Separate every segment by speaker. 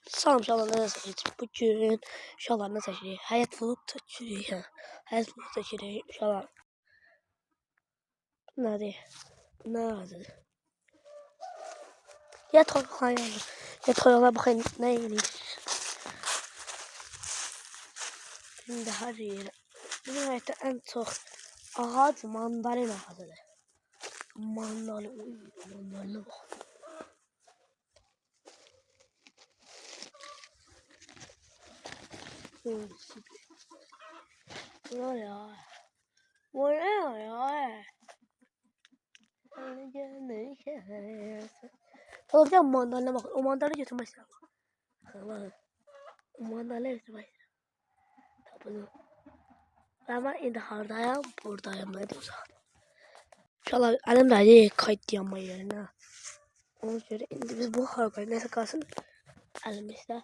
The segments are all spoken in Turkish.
Speaker 1: Salam şalanlara seçirik. Bugün şalanlara seçirik. Hayat vlog çekirik. Hayat vlog çekirik. Şalan. Nədir? Nə adıdır? Ya toyuqlar yanır. Ya toyuqlar baxın nə yiyir. Şimdi hər yer. Bizim həyatda ən çox ağac mandalin ağacıdır. Mandalina bax. Bu ne ya? Bu ne ya? Oğlum bir mandalina bakın. O mandalina götürmek istedim. Bakın. O mandalina götürmek istedim. Tabii. Ama indi hardayım? Buradayım. Ne diyorsun? İnşallah elimde kayıt yanma yerine. Ona göre indi biz bu harbayı neyse kalsın elimizde.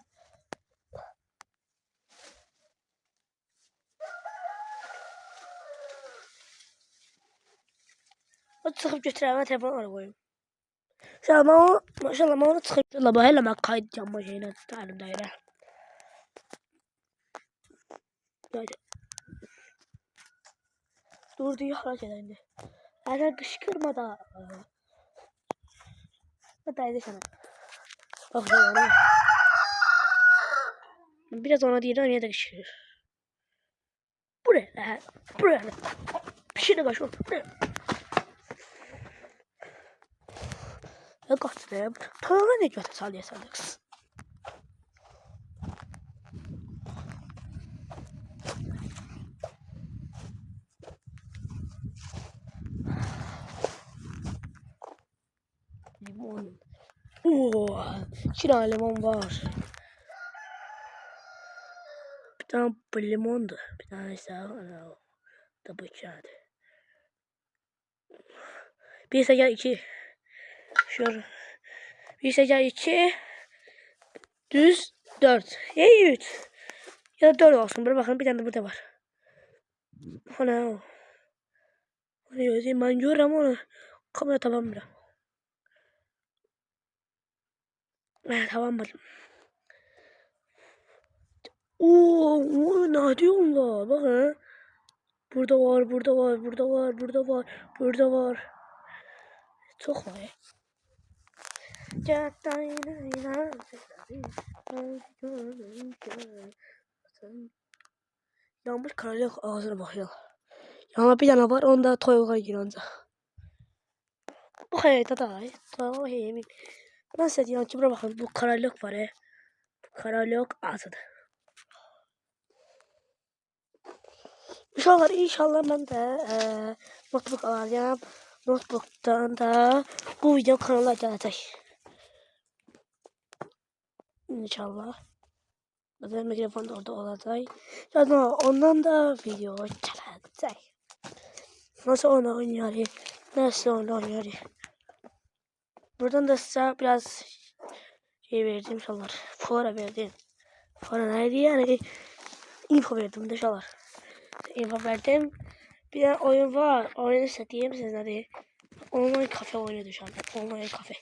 Speaker 1: O çıkıp götüremem telefonu oraya koyayım. Maşallah ben onu çıkıp la hele ben kayıt yanma şeyine elimde yere. Dur diyor hareket indi. Eğer kışkırma da. Hadi sana. Bak sana. Biraz ona değil niye de kışkırır. Buraya. Buraya. Bir şey de kaçıyor. Buraya. Ya kaçtım. Tövbe ne götür salya sandıksın. Limon. Oo, 2 tane limon var. Bir tane bu limondu. Bir tane ise da bıçaktı. Bir seker 2. Şöyle. Bir seker 2. Düz 4. Ya 3. Ya da 4 olsun. Bir bakın bir tane de burada var. Ana o. Onu yazayım ben görürüm onu. Kamera tamam mı? Tamam bakayım. Oo, ne diyorsun la? Bakın. Burada var, burada var, burada var, burada var, burada var. Çok var ya. Yanmış kararlı ağzına bakıyor. Yana bir tane var, onda toyuğa gir ancak. Bu hayatta da ay. Toyuğa yemin. Nasıl diyorum ki buraya bakın bu kararlık var ya. Bu kararlık ağzıdır. İnşallah ben de notebook alacağım. Notebook'tan da bu video kanala gelecek. İnşallah. Zaten mikrofon da orada olacak. Zaten ondan da video gelecek. Nasıl onu oynuyor? Nasıl onu oynuyor? Buradan da size biraz şey verdim inşallah. Fora verdim. Fora neydi yani? Info verdim inşallah. Info verdim. Bir de oyun var. Oyunu satayım size hadi. Online kafe oynadı şu anda. Online kafe.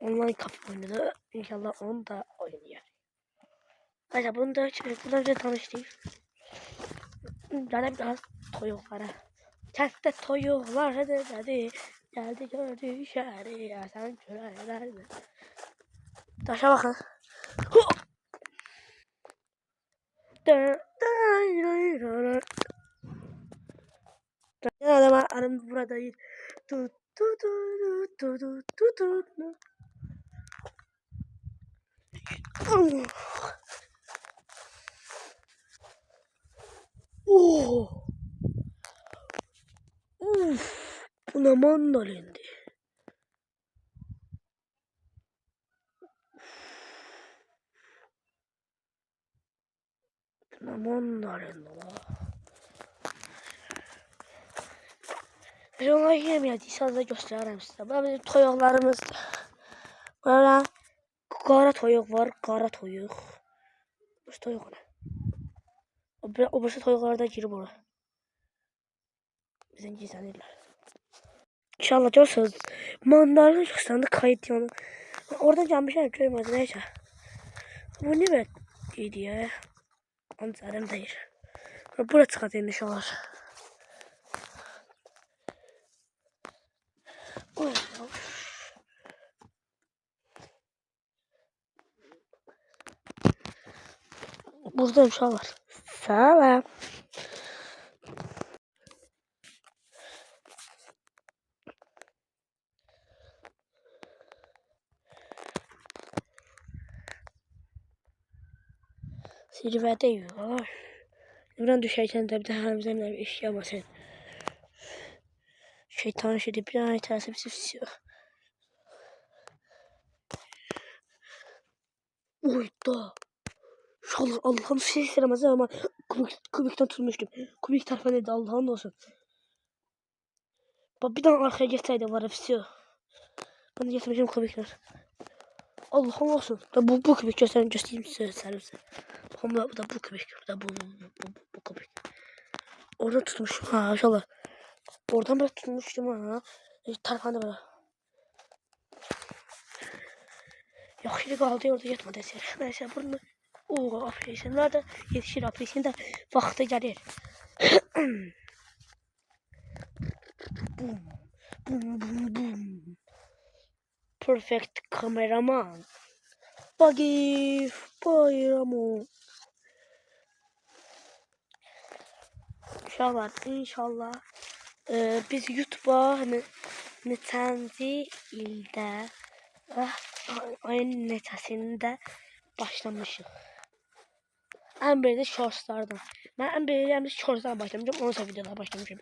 Speaker 1: Online kafe oynadı. İnşallah onu da oynuyor. Hayır bunu da bundan önce tanıştım. Zaten biraz toyuklara. Kentte toyuklar hadi. Geldi gördü şehri ya sen körelerde. Taşa bakın. Adama hanım buradayız. Oh. Bu ne mandalindi? Bu ne mandalindi la? Biz onları yeməyəcəyik, da göstərərəm sizə. Bu bizim toyuqlarımız. Burada qara toyuq var, qara toyuq. Bu toyuq ne? O başka toyuqlar da girib ora. Bizden gizlənirlər. İnşallah görürsünüz. Mandalina göstərəndə kayıt yanı. Oradan gelmişler görmedi neyse. Bu ne be iyiydi ya. Anlarım değil. Buraya çıkartayım inşallah. Burada inşallah. Selam. Zirvede yiyor. Buradan düşerken de bir daha bizimle bir iş yapmasın. Şeytan şimdi bir an tersi bir şey. Uyda. İnşallah Allah'ım şey istemez ama kubikten tutmuştum. Kubik tarafa neydi Allah'ın olsun. Bak bir daha arkaya geçseydi var hepsi. Ben de geçmeyeceğim kubikler. Allah'ım olsun. Da bu kubik göstereyim size servise. Ama bu da bu kubik. Bu da bu kubik. Orada tutmuşum ha inşallah. Oradan böyle tutmuştum ha. Tarafanda böyle. Yaxşı qaldı orada yatmadı əsər. Nəysə bunu operasyonlar da yetişir, operasyon da vaxtı gəlir. Bum, bum, bum, bum. Perfect kameraman. Bagif bayramı. İnşallah biz YouTube'a neçənci ildə ayın neçəsində başlamışıq. Ən biri də shortslardan. Mən ən biri shortslardan başlamışam, ondan sonra videolara başlamışam.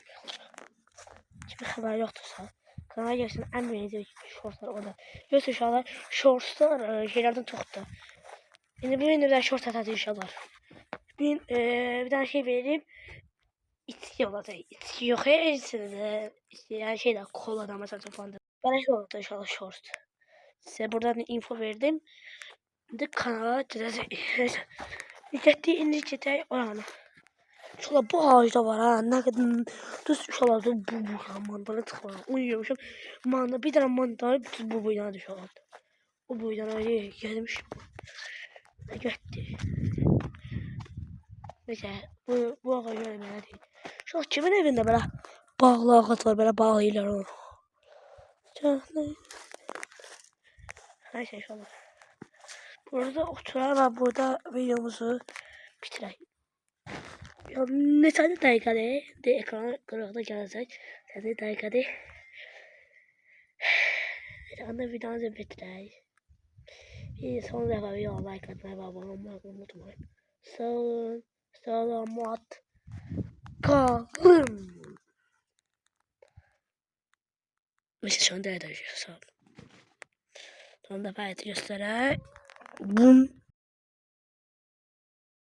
Speaker 1: Hiçbir xəbər yoxdursa, kanala gəlsin ən biri shortslar orada. Yoxsa uşaqlar shortslar şeylərdən çoxdur. İndi bu gün də shorts atacaq inşallah. Bir tane şey vereyim. İçki olacaq. İçki yox, yani şeyler koladan mesela falan. Beleş olacaq inşallah shorts. Size buradan info verdim. Şimdi kanala getdik oranı. İnşallah bu ağacda var ha. Ne kadar düz inşallah bu mandala tıklar. Uyuyormuşum. Manda bir tane mandala bu boyuna düşüyor. O boydan öyle gelmiş. Gitti. Neyse bu ağacı öyle değil. Şu an kimin evinde böyle bağlı ağaç var böyle bağlıylar onu. Neyse inşallah. Burada oturalım ve burada videomuzu bitireyim. Ya ne tane dakikada de ekrana kırıkta gelecek. Ne dakikada. Anda videomuzu bitireyim. Bir son defa video like atmayı ve abone olmayı unutmayın. Selamat kalın. Mesela şu anda da sağ olun. Son defa göstereyim. Bum.